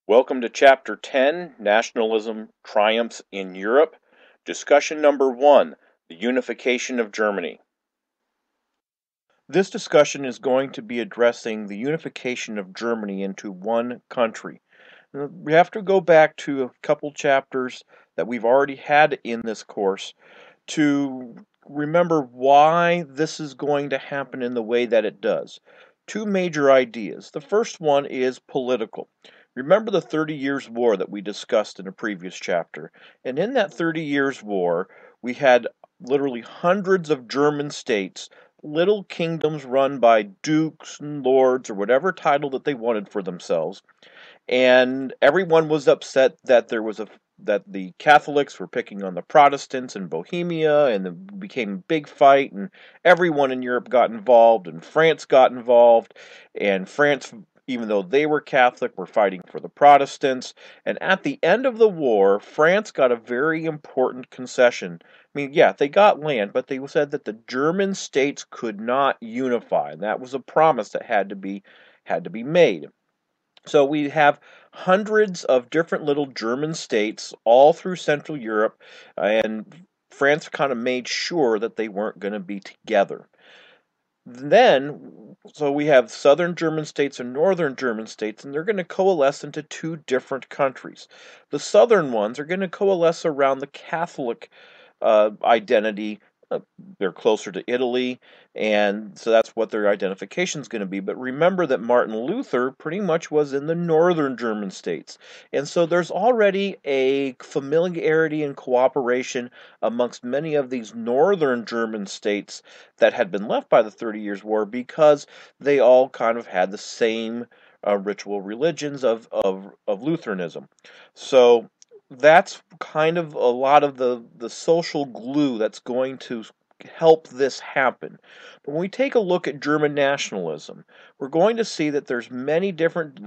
Welcome to Chapter 10, Nationalism Triumphs in Europe. Discussion number 1, the Unification of Germany. This discussion is going to be addressing the unification of Germany into one country. We have to go back to a couple chapters that we've already had in this course to remember why this is going to happen in the way that it does. Two major ideas. The first one is political. Remember the 30 Years' War that we discussed in a previous chapter. And in that 30 Years' War, we had literally hundreds of German states, little kingdoms run by dukes and lords or whatever title that they wanted for themselves. And everyone was upset that that the Catholics were picking on the Protestants in Bohemia, and it became a big fight, and everyone in Europe got involved, and France got involved, and France, even though they were Catholic, were fighting for the Protestants. And at the end of the war, France got a very important concession. I mean, yeah, they got land, but they said that the German states could not unify, and that was a promise that had to be made. So we have hundreds of different little German states all through Central Europe, and France kind of made sure that they weren't going to be together. Then, so we have southern German states and northern German states, and they're going to coalesce into two different countries. The southern ones are going to coalesce around the Catholic identity. They're closer to Italy, and so that's what their identification is going to be. But remember that Martin Luther pretty much was in the northern German states. And so there's already a familiarity and cooperation amongst many of these northern German states that had been left by the 30 Years' War because they all kind of had the same ritual religions of Lutheranism. So that's kind of a lot of the social glue that's going to help this happen. But when we take a look at German nationalism, we're going to see that there's many different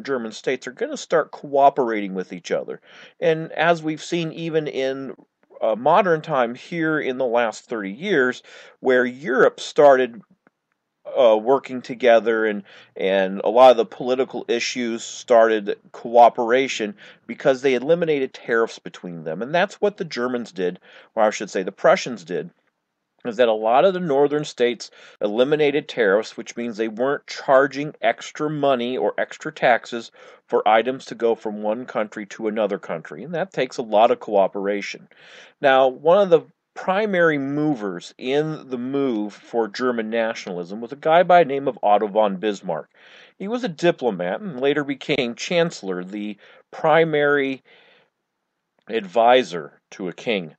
German states are going to start cooperating with each other. And as we've seen even in modern time here in the last 30 years, where Europe started working together, and a lot of the political issues started cooperation because they eliminated tariffs between them. And that's what the Germans did, or I should say the Prussians did, is that a lot of the northern states eliminated tariffs, which means they weren't charging extra money or extra taxes for items to go from one country to another country. And that takes a lot of cooperation. Now, one of the primary movers in the move for German nationalism was a guy by the name of Otto von Bismarck. He was a diplomat and later became chancellor, the primary advisor to a king.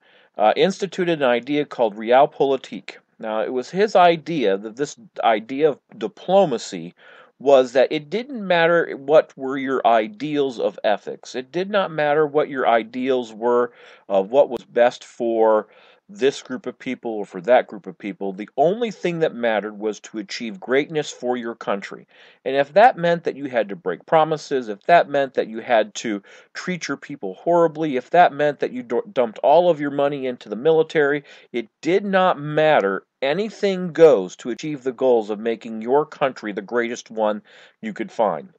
Instituted an idea called Realpolitik. Now, it was his idea that this idea of diplomacy was that it didn't matter what were your ideals of ethics. It did not matter what your ideals were of what was best for this group of people or for that group of people. The only thing that mattered was to achieve greatness for your country. And if that meant that you had to break promises, if that meant that you had to treat your people horribly, if that meant that you dumped all of your money into the military, it did not matter. Anything goes to achieve the goals of making your country the greatest one you could find.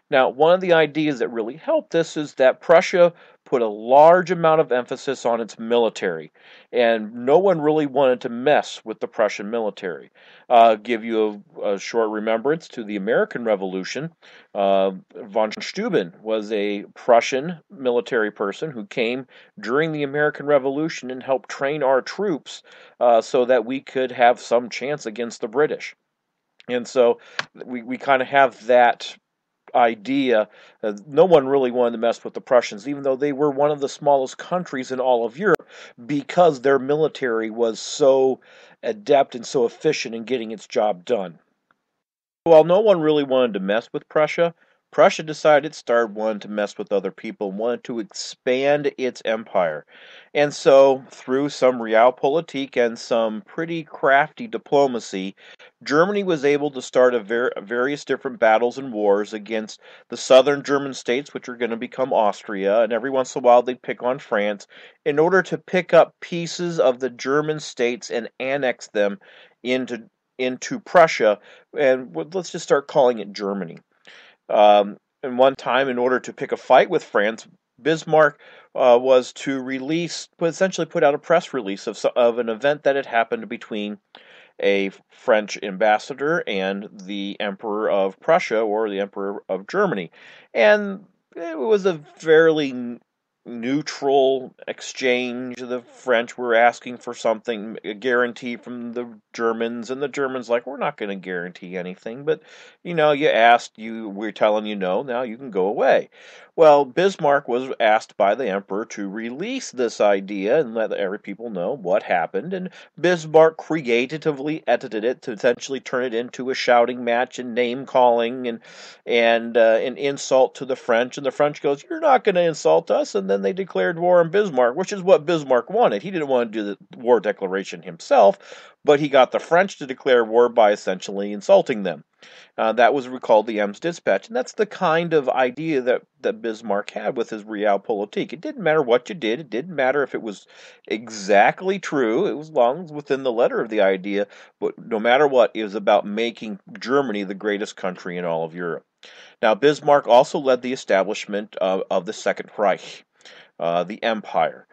Now, one of the ideas that really helped this is that Prussia put a large amount of emphasis on its military, and no one really wanted to mess with the Prussian military. Give you a short remembrance to the American Revolution. Von Steuben was a Prussian military person who came during the American Revolution and helped train our troops so that we could have some chance against the British. And so we kind of have that idea. No one really wanted to mess with the Prussians, even though they were one of the smallest countries in all of Europe, because their military was so adept and so efficient in getting its job done. While no one really wanted to mess with Prussia, Prussia decided it started wanting to mess with other people and wanted to expand its empire. And so, through some realpolitik and some pretty crafty diplomacy, Germany was able to start various different battles and wars against the southern German states, which are going to become Austria, and every once in a while they'd pick on France, in order to pick up pieces of the German states and annex them into Prussia, and let's just start calling it Germany. in one time, in order to pick a fight with France, Bismarck was to essentially put out a press release of an event that had happened between a French ambassador and the Emperor of Prussia or the Emperor of Germany. And it was a fairly neutral exchange. The French were asking for something, a guarantee from the Germans, and the Germans like, we're not going to guarantee anything, but you asked, we're telling you no, now you can go away. Well, Bismarck was asked by the emperor to release this idea and let every people know what happened, and Bismarck creatively edited it to essentially turn it into a shouting match and name calling and an insult to the French. And the French goes, "You're not going to insult us," and then they declared war on Bismarck, which is what Bismarck wanted. He didn't want to do the war declaration himself, but he got the French to declare war by essentially insulting them. That was called the Ems Dispatch, and that's the kind of idea that Bismarck had with his Realpolitik. It didn't matter what you did. It didn't matter if it was exactly true. It was long as within the letter of the idea, but no matter what, it was about making Germany the greatest country in all of Europe. Now, Bismarck also led the establishment of the Second Reich, the empire.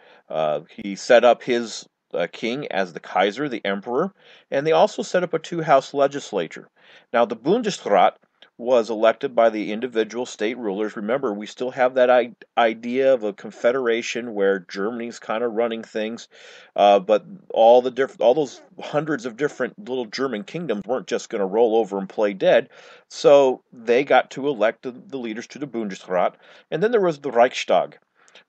He set up his king as the Kaiser, the emperor, and they also set up a two-house legislature. Now, the Bundesrat was elected by the individual state rulers. Remember, we still have that idea of a confederation where Germany's kind of running things, but all those hundreds of different little German kingdoms weren't just going to roll over and play dead. So they got to elect the leaders to the Bundesrat, and then there was the Reichstag,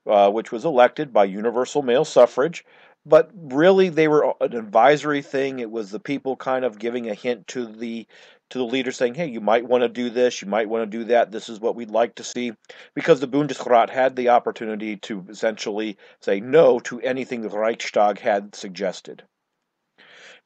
which was elected by universal male suffrage. But really, they were an advisory thing. It was the people kind of giving a hint to the leader, saying, "Hey, you might want to do this, you might want to do that. This is what we'd like to see," because the Bundesrat had the opportunity to essentially say no to anything the Reichstag had suggested.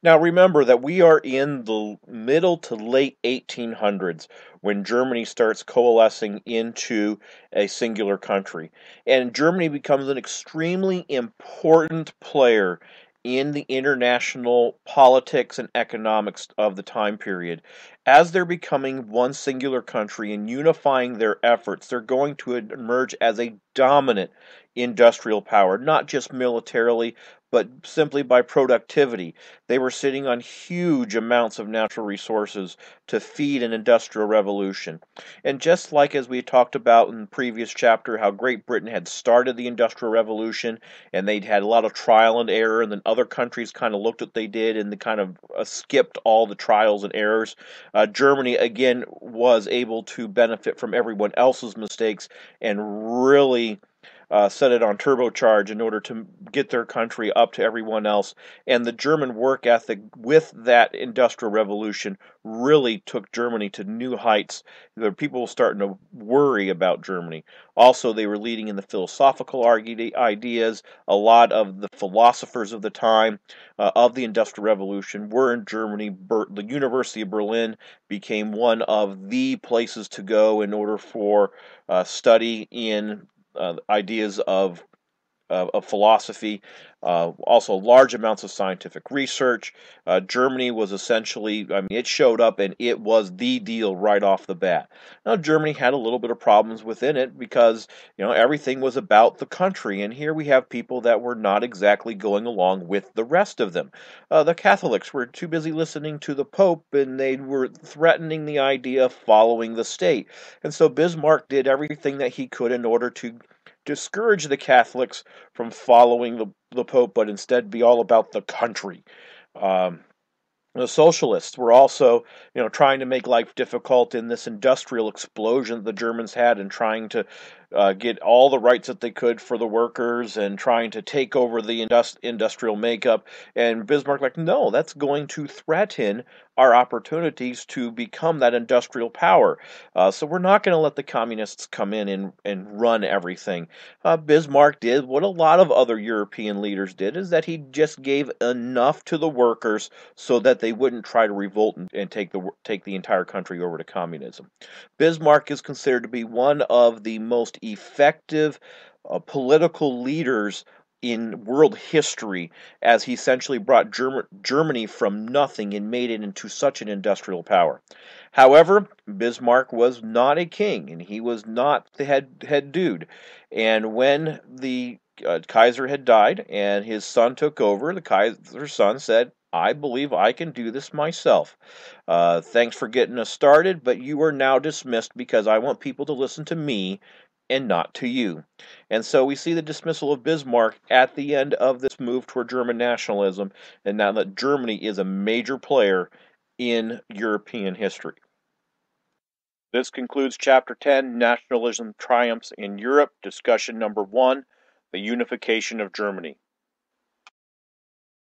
Now remember that we are in the middle to late 1800s when Germany starts coalescing into a singular country. And Germany becomes an extremely important player in the international politics and economics of the time period. As they're becoming one singular country and unifying their efforts, they're going to emerge as a dominant industrial power, not just militarily, but simply by productivity. They were sitting on huge amounts of natural resources to feed an industrial revolution. And just like as we talked about in the previous chapter, how Great Britain had started the industrial revolution and they'd had a lot of trial and error, and then other countries kind of looked at what they did and they kind of skipped all the trials and errors. Germany, again, was able to benefit from everyone else's mistakes and really set it on turbocharge in order to get their country up to everyone else. And the German work ethic with that industrial revolution really took Germany to new heights. There were people starting to worry about Germany. Also, they were leading in the philosophical ideas. A lot of the philosophers of the time of the industrial revolution were in Germany. The University of Berlin became one of the places to go in order for study in ideas of philosophy, also large amounts of scientific research. Germany was essentially, I mean, it showed up and it was the deal right off the bat. Now, Germany had a little bit of problems within it because, everything was about the country, and here we have people that were not exactly going along with the rest of them. The Catholics were too busy listening to the Pope, and they were threatening the idea of following the state. And so Bismarck did everything that he could in order to discourage the Catholics from following the Pope, but instead be all about the country. Um, the socialists were also, trying to make life difficult in this industrial explosion that the Germans had, and trying to get all the rights that they could for the workers, and trying to take over the industrial makeup. And Bismarck, like, no, that's going to threaten our opportunities to become that industrial power. So we're not going to let the communists come in and run everything. Bismarck did what a lot of other European leaders did, is that he just gave enough to the workers so that they wouldn't try to revolt and take the entire country over to communism. Bismarck is considered to be one of the most effective political leaders in world history, as he essentially brought Germany from nothing and made it into such an industrial power. However, Bismarck was not a king, and he was not the head dude. And when the Kaiser had died and his son took over, the Kaiser's son said, "I believe I can do this myself. Thanks for getting us started, but you are now dismissed because I want people to listen to me and not to you." And so we see the dismissal of Bismarck at the end of this move toward German nationalism, and now that Germany is a major player in European history. This concludes Chapter 10, Nationalism Triumphs in Europe, discussion number 1, the Unification of Germany.